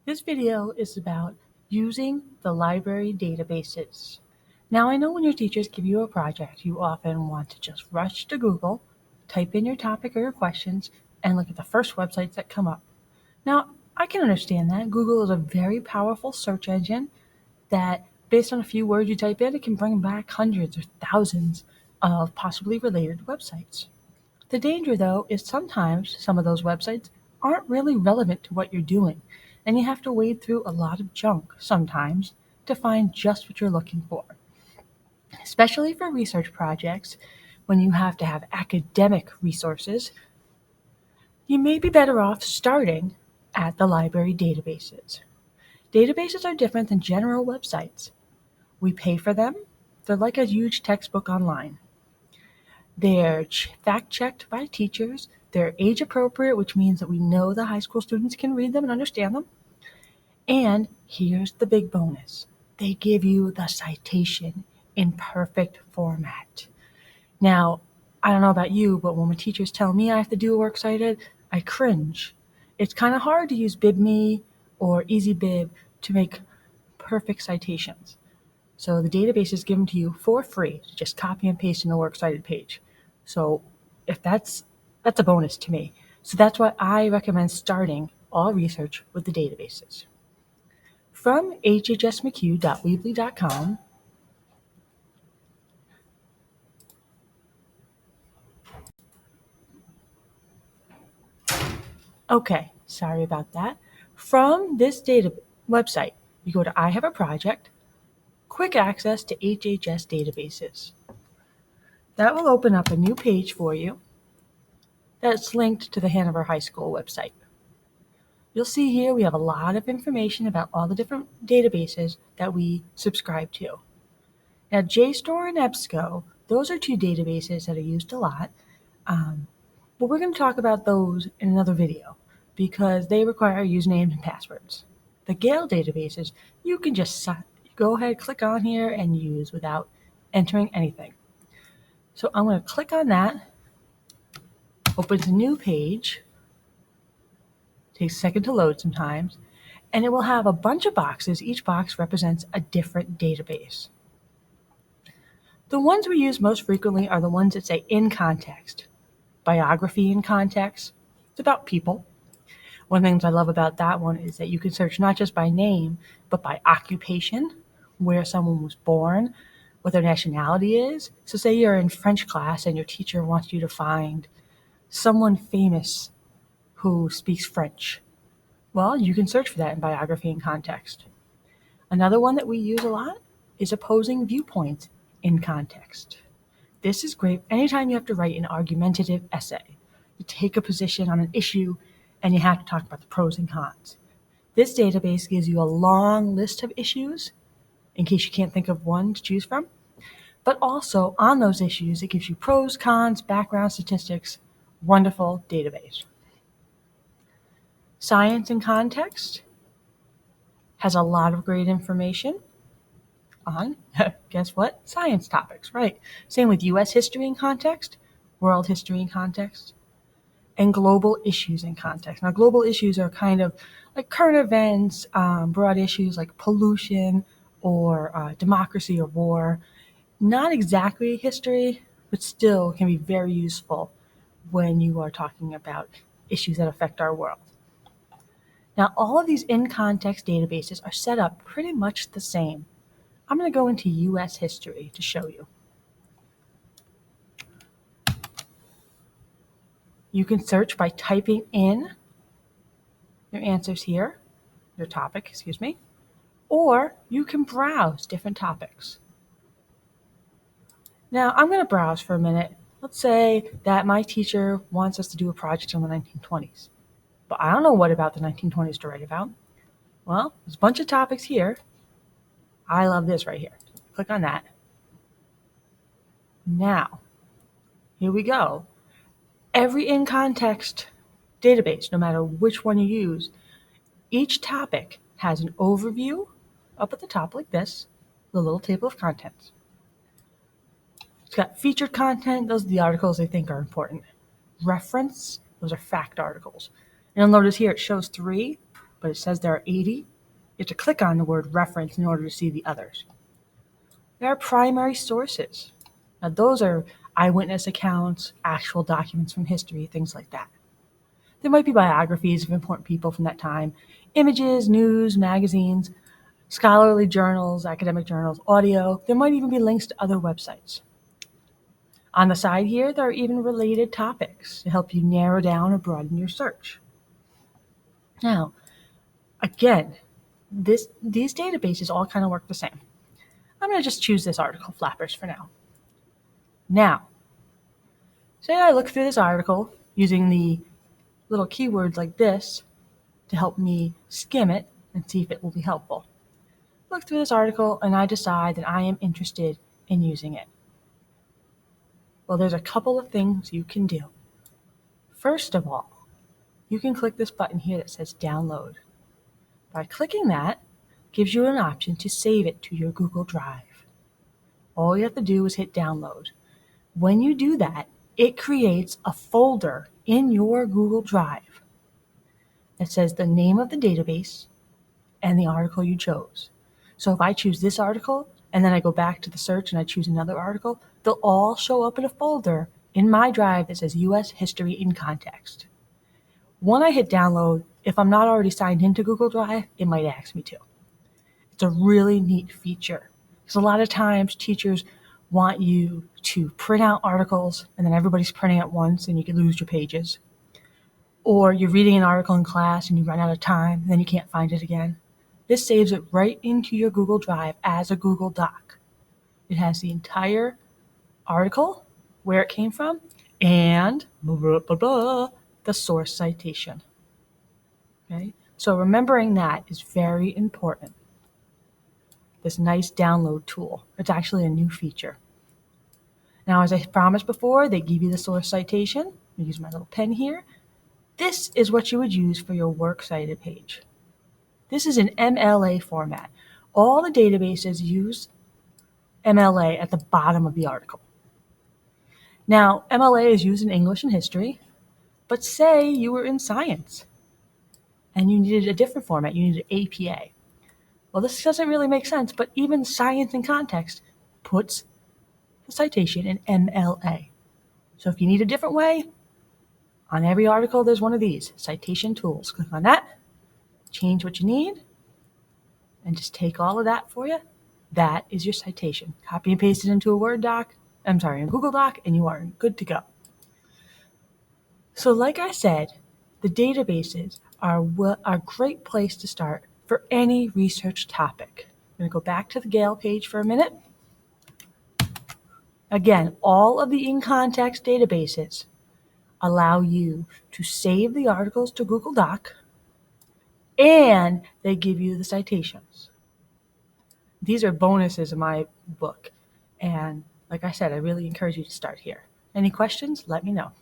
This video is about using the library databases. Now, I know when your teachers give you a project, you often want to just rush to Google, type in your topic or your questions, and look at the first websites that come up. Now, I can understand that. Google is a very powerful search engine that, based on a few words you type in, it can bring back hundreds or thousands of possibly related websites. The danger, though, is sometimes some of those websites aren't really relevant to what you're doing, and you have to wade through a lot of junk sometimes to find just what you're looking for. Especially for research projects, when you have to have academic resources, you may be better off starting at the library databases. Databases are different than general websites. We pay for them. They're like a huge textbook online. They're fact-checked by teachers. They're age-appropriate, which means that we know the high school students can read them and understand them. And here's the big bonus. They give you the citation in perfect format. Now, I don't know about you, but when my teachers tell me I have to do a works cited, I cringe. It's kind of hard to use BibMe or EasyBib to make perfect citations. So the database is given to you for free to just copy and paste in the works cited page. So if that's a bonus to me. So that's why I recommend starting all research with the databases. From hhsmchugh.weebly.com, okay, sorry about that. From this data website, you go to I have a project, quick access to HHS databases. That will open up a new page for you that's linked to the Hanover High School website. You'll see here we have a lot of information about all the different databases that we subscribe to. Now, JSTOR and EBSCO, those are two databases that are used a lot, but we're going to talk about those in another video because they require usernames and passwords. The Gale databases, you can just go ahead, click on here, and use without entering anything. So I'm going to click on that, opens a new page, takes a second to load sometimes, and it will have a bunch of boxes. Each box represents a different database. The ones we use most frequently are the ones that say in context. Biography in context. It's about people. One of the things I love about that one is that you can search not just by name, but by occupation, where someone was born, what their nationality is. So say you're in French class and your teacher wants you to find someone famous who speaks French. Well, you can search for that in biography and context. Another one that we use a lot is opposing viewpoints in context. This is great anytime you have to write an argumentative essay. You take a position on an issue and you have to talk about the pros and cons. This database gives you a long list of issues in case you can't think of one to choose from. But also on those issues, it gives you pros, cons, background statistics. Wonderful database. Science in Context has a lot of great information on, guess what? Science topics, right? Same with U.S. history in context, world history in context, and global issues in context. Now, global issues are kind of like current events, broad issues like pollution or democracy or war. Not exactly history, but still can be very useful when you are talking about issues that affect our world. Now, all of these in-context databases are set up pretty much the same. I'm going to go into U.S. history to show you. You can search by typing in your answers here, your topic, excuse me, or you can browse different topics. Now, I'm going to browse for a minute. Let's say that my teacher wants us to do a project on the 1920s, but I don't know what about the 1920s to write about. Well, there's a bunch of topics here. I love this right here. Click on that. Now, here we go. Every in-context database, no matter which one you use, each topic has an overview up at the top like this, the little table of contents. It's got featured content. Those are the articles I think are important. Reference, those are fact articles. And you'll notice here it shows 3. but it says there are 80. You have to click on the word reference in order to see the others. There are primary sources. Now, those are eyewitness accounts, actual documents from history, things like that. There might be biographies of important people from that time, images, news, magazines, scholarly journals, academic journals, audio. There might even be links to other websites. On the side here, there are even related topics to help you narrow down or broaden your search. Now, again, these databases all kind of work the same. I'm going to just choose this article, Flappers, for now. Now, say I look through this article using the little keywords like this to help me skim it and see if it will be helpful. Look through this article and I decide that I am interested in using it. Well, there's a couple of things you can do. First of all, you can click this button here that says download. By clicking that, gives you an option to save it to your Google Drive. All you have to do is hit download. When you do that, it creates a folder in your Google Drive that says the name of the database and the article you chose. So if I choose this article and then I go back to the search and I choose another article, they'll all show up in a folder in my drive that says U.S. History in Context. When I hit download, if I'm not already signed into Google Drive, it might ask me to. It's a really neat feature because a lot of times teachers want you to print out articles and then everybody's printing at once and you can lose your pages. Or you're reading an article in class and you run out of time and then you can't find it again. This saves it right into your Google Drive as a Google Doc. It has the entire article, where it came from, and the source citation. Okay? So remembering that is very important. This nice download tool. It's actually a new feature. Now, as I promised before, they give you the source citation. I use my little pen here. This is what you would use for your works cited page. This is an MLA format. All the databases use MLA at the bottom of the article. Now, MLA is used in English and history, but say you were in science and you needed a different format, you needed APA. Well, this doesn't really make sense, but even Science in Context puts the citation in MLA. So if you need a different way, on every article there's one of these, citation tools. Click on that, change what you need, and just take all of that for you. That is your citation. Copy and paste it into a Google Doc, and you are good to go. So like I said, the databases are a great place to start for any research topic. I'm going to go back to the Gale page for a minute. Again, all of the in-context databases allow you to save the articles to Google Doc, and they give you the citations. These are bonuses in my book, and like I said, I really encourage you to start here. Any questions? Let me know.